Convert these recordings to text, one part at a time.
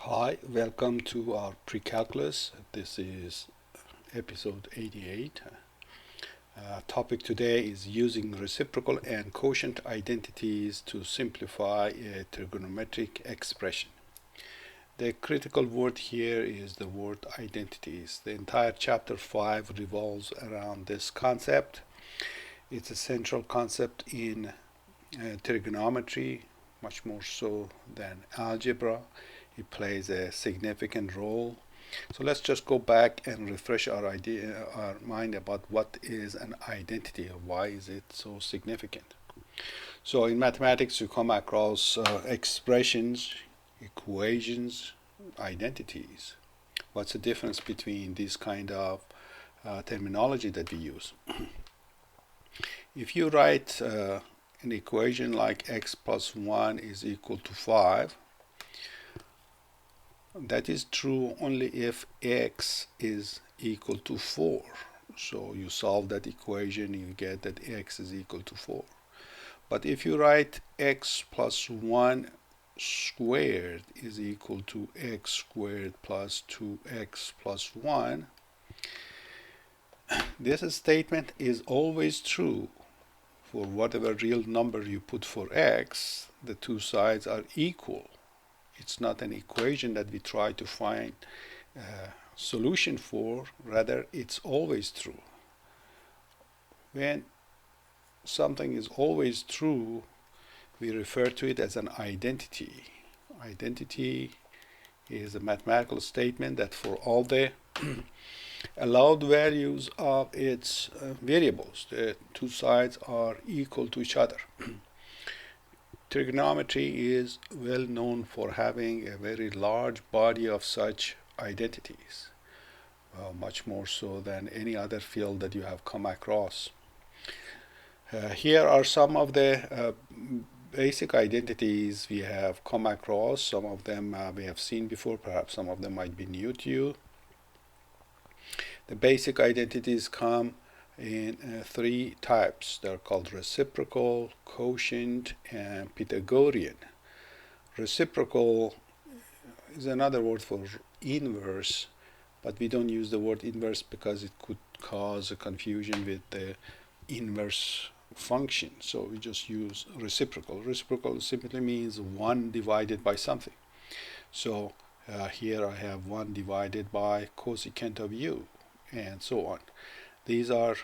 Hi, welcome to our pre-calculus. This is episode 88. Topic today is using reciprocal and quotient identities to simplify a trigonometric expression. The critical word here is the word identities. The entire chapter 5 revolves around this concept. It's a central concept in trigonometry, much more so than algebra. It plays a significant role. So let's just go back and refresh our mind about what is an identity or why is it so significant. So in mathematics, you come across expressions, equations, identities. What's the difference between this kind of terminology that we use? If you write an equation like x plus 1 is equal to 5, that is true only if x is equal to 4. So you solve that equation, you get that x is equal to 4. But if you write x plus 1 squared is equal to x squared plus 2x plus 1, this statement is always true for whatever real number you put for x. The two sides are equal. It's not an equation that we try to find a solution for, rather it's always true. When something is always true, we refer to it as an identity. Identity is a mathematical statement that for all the allowed values of its variables, the two sides are equal to each other. Trigonometry is well known for having a very large body of such identities, much more so than any other field that you have come across. Here are some of the basic identities we have come across. Some of them we have seen before, perhaps some of them might be new to you. The basic identities come in three types. They're called reciprocal, quotient, and Pythagorean. Reciprocal is another word for inverse, but we don't use the word inverse because it could cause a confusion with the inverse function. So we just use reciprocal. Reciprocal simply means 1 divided by something. So here I have 1 divided by cosecant of u, and so on. These are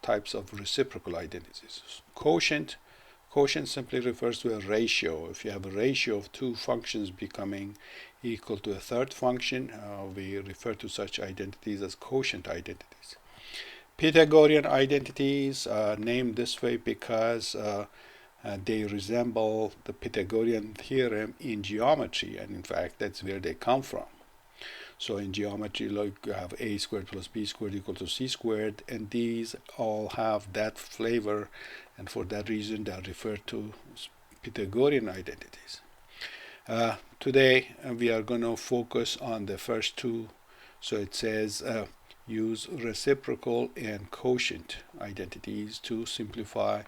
types of reciprocal identities. Quotient simply refers to a ratio. If you have a ratio of two functions becoming equal to a third function, we refer to such identities as quotient identities. Pythagorean identities are named this way because they resemble the Pythagorean theorem in geometry, and in fact that's where they come from. So in geometry, like you have a squared plus b squared equal to c squared, and these all have that flavor, and for that reason they are referred to as Pythagorean identities. Today we are going to focus on the first two. So it says use reciprocal and quotient identities to simplify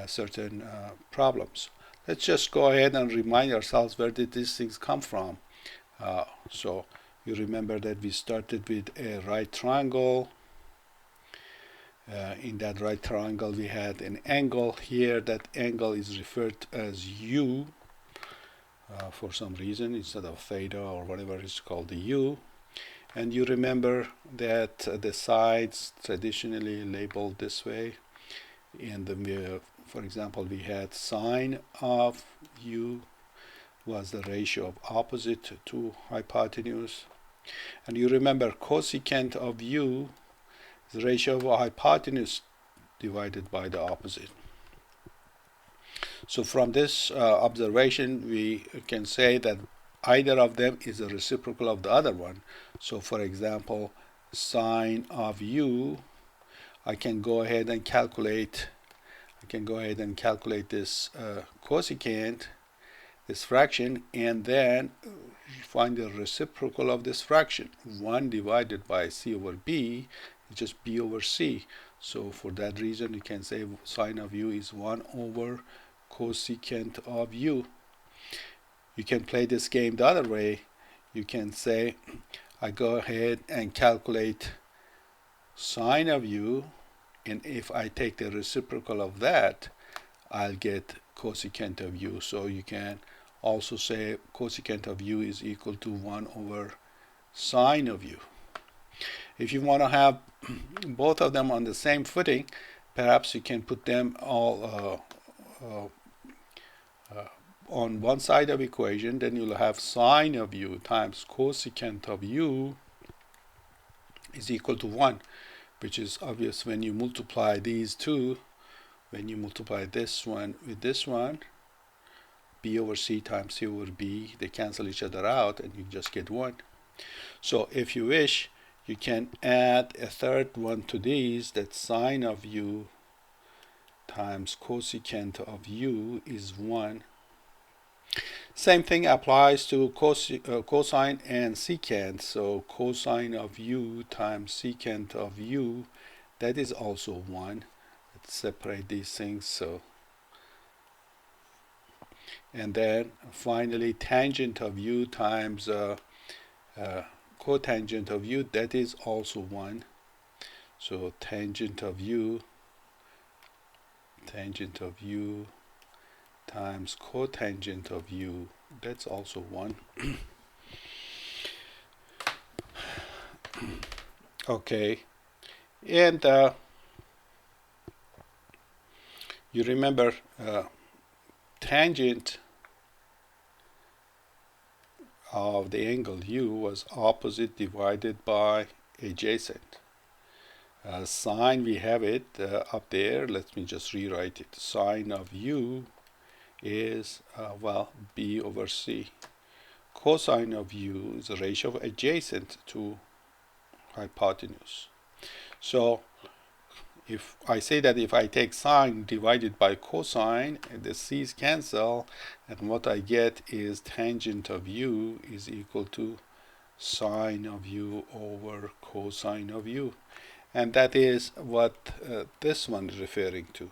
certain problems. Let's just go ahead and remind ourselves where did these things come from. So you remember that we started with a right triangle. In that right triangle we had an angle here. That angle is referred as u for some reason instead of theta or whatever is called the u. And you remember that the sides traditionally labeled this way. And for example, we had sine of u was the ratio of opposite to hypotenuse. And you remember cosecant of u is the ratio of hypotenuse divided by the opposite. So from this observation, we can say that either of them is a reciprocal of the other one. So for example, sine of u, I can go ahead and calculate this cosecant, this fraction, and then find the reciprocal of this fraction. 1 divided by c over b is just b over c. So for that reason, you can say sine of u is 1 over cosecant of u. You can play this game the other way. You can say, I go ahead and calculate sine of u, and if I take the reciprocal of that, I'll get cosecant of u. So you can also say cosecant of u is equal to 1 over sine of u. If you want to have both of them on the same footing, perhaps you can put them all on one side of equation. Then you'll have sine of u times cosecant of u is equal to 1, which is obvious when you multiply these two. When you multiply this one with this one, b over c times c over b, they cancel each other out and you just get 1. So if you wish, you can add a third one to these, that sine of u times cosecant of u is 1. Same thing applies to cosine and secant. So cosine of u times secant of u, that is also 1. Let's separate these things. So, and then finally tangent of u times cotangent of u, that is also 1. So tangent of u times cotangent of u, that's also 1. Okay, and you remember tangent of the angle u was opposite divided by adjacent. Sine, we have it up there. Let me just rewrite it. Sine of u is, well, b over c. Cosine of u is the ratio of adjacent to hypotenuse. So if I say that if I take sine divided by cosine, the c's cancel, and what I get is tangent of u is equal to sine of u over cosine of u. And that is what this one is referring to.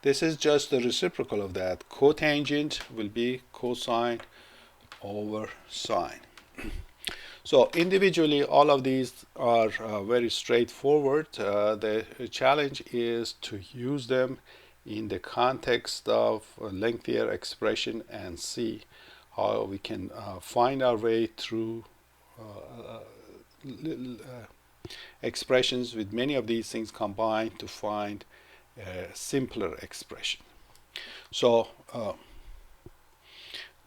This is just the reciprocal of that. Cotangent will be cosine over sine. So individually, all of these are very straightforward. The challenge is to use them in the context of a lengthier expression and see how we can find our way through expressions with many of these things combined to find a simpler expression. So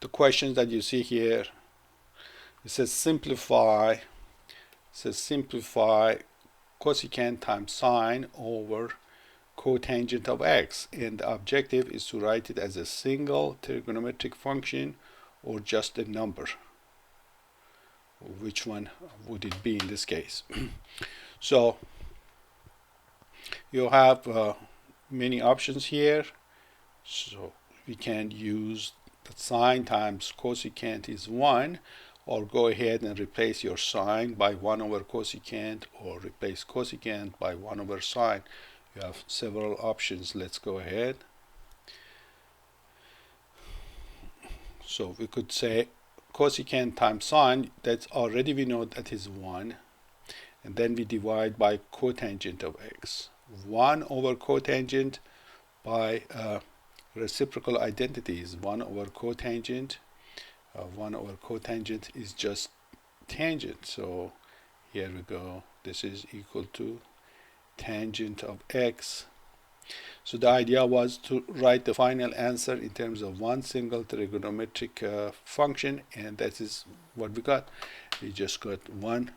the questions that you see here, it says simplify cosecant times sine over cotangent of x, and the objective is to write it as a single trigonometric function or just a number. Which one would it be in this case? So you have many options here. So we can use that sine times cosecant is 1, or go ahead and replace your sine by 1 over cosecant, or replace cosecant by 1 over sine. You have several options. Let's go ahead. So we could say cosecant times sine, that's already we know that is 1, and then we divide by cotangent of x. 1 over cotangent by reciprocal identities. 1 over cotangent. 1 over cotangent is just tangent. So here we go. This is equal to tangent of x. So the idea was to write the final answer in terms of one single trigonometric function, and that is what we got. We just got one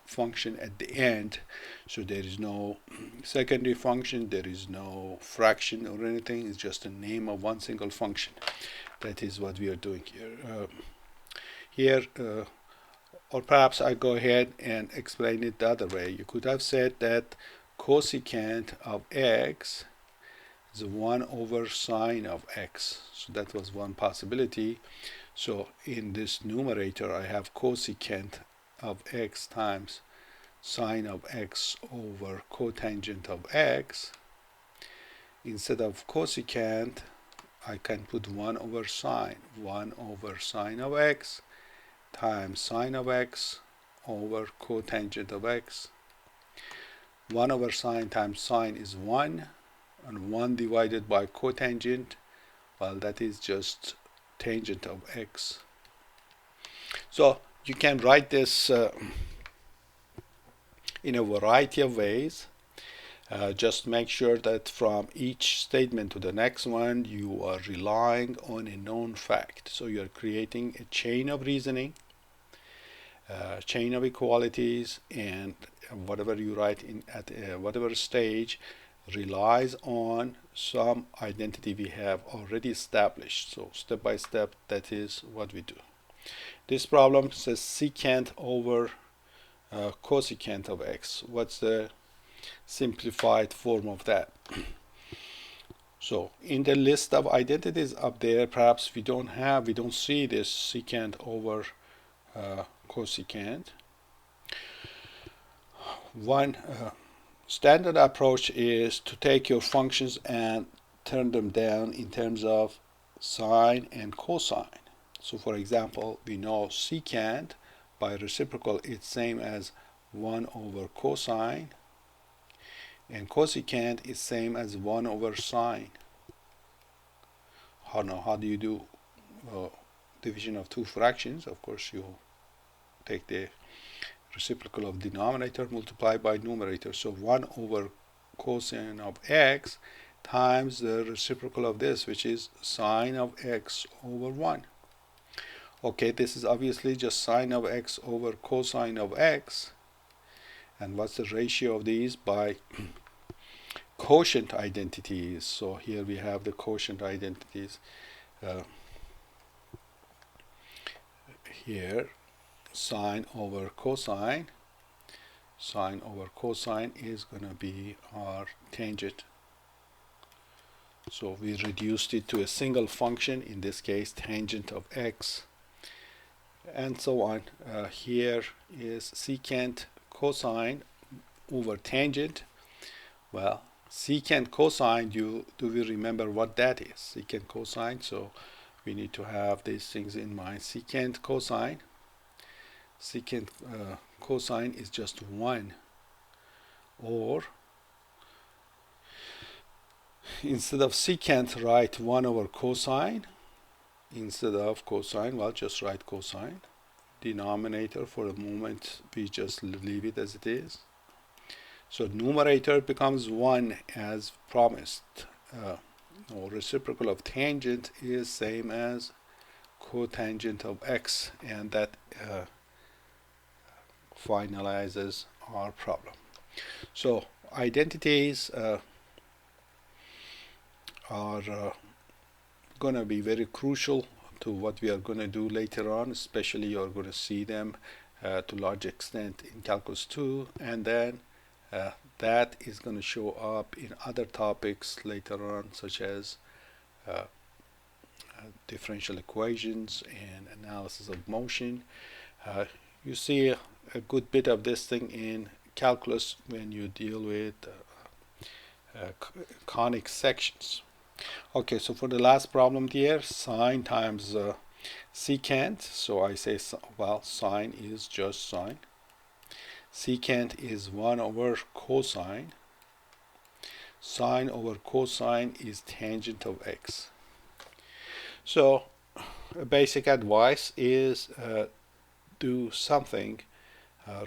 function at the end. So there is no secondary function, there is no fraction or anything. It's just the name of one single function. That is what we are doing here. Or perhaps I go ahead and explain it the other way. You could have said that cosecant of x is 1 over sine of x. So that was one possibility. So in this numerator, I have cosecant of x times sine of x over cotangent of x. Instead of cosecant, I can put 1 over sine of x times sine of x over cotangent of x. 1 over sine times sine is 1, and 1 divided by cotangent, well, that is just tangent of x. So you can write this in a variety of ways. Just make sure that from each statement to the next one, you are relying on a known fact. So you're creating a chain of reasoning, chain of equalities, and whatever you write in at whatever stage relies on some identity we have already established. So step by step, that is what we do. This problem says secant over cosecant of x. What's the simplified form of that? So in the list of identities up there, perhaps we don't see this secant over cosecant. One standard approach is to take your functions and turn them down in terms of sine and cosine. So for example, we know secant by reciprocal is same as 1 over cosine, and cosecant is same as 1 over sine. How do you do division of two fractions? Of course, you take the reciprocal of denominator multiplied by numerator. So 1 over cosine of x times the reciprocal of this, which is sine of x over 1. Okay, this is obviously just sine of x over cosine of x. And what's the ratio of these? By quotient identities. So here we have the quotient identities. Here, sine over cosine is going to be our tangent. So we reduced it to a single function, in this case tangent of x, and so on. Here is secant cosine over tangent. Well, secant cosine, do we remember what that is? Secant cosine, so we need to have these things in mind. Secant cosine is just 1, or instead of secant, write 1 over cosine. Instead of cosine, well, just write cosine. Denominator, for the moment, we just leave it as it is. So numerator becomes 1 as promised. Reciprocal of tangent is same as cotangent of x, and that finalizes our problem. So identities are going to be very crucial to what we are going to do later on. Especially you're going to see them to large extent in calculus 2, and then that is going to show up in other topics later on, such as differential equations and analysis of motion. You see a good bit of this thing in calculus when you deal with conic sections. Okay, so for the last problem here, sine times secant. So I say, well, sine is just sine. Secant is 1 over cosine. Sine over cosine is tangent of x. So basic advice is do something.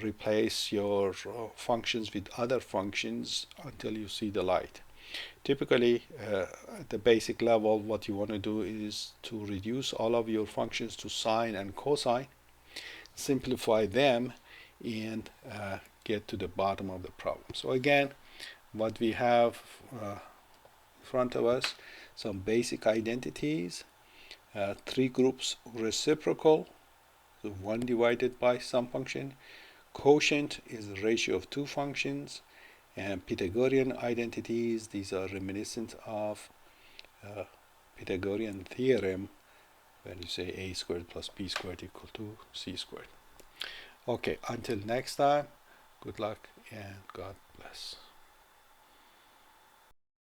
Replace your functions with other functions until you see the light. Typically, at the basic level, what you want to do is to reduce all of your functions to sine and cosine, simplify them, and get to the bottom of the problem. So again, what we have in front of us, some basic identities, 3 groups: reciprocal, so 1 divided by some function; quotient is the ratio of 2 functions; and Pythagorean identities, these are reminiscent of Pythagorean theorem, when you say a squared plus b squared equal to c squared. Okay, until next time, good luck and God bless.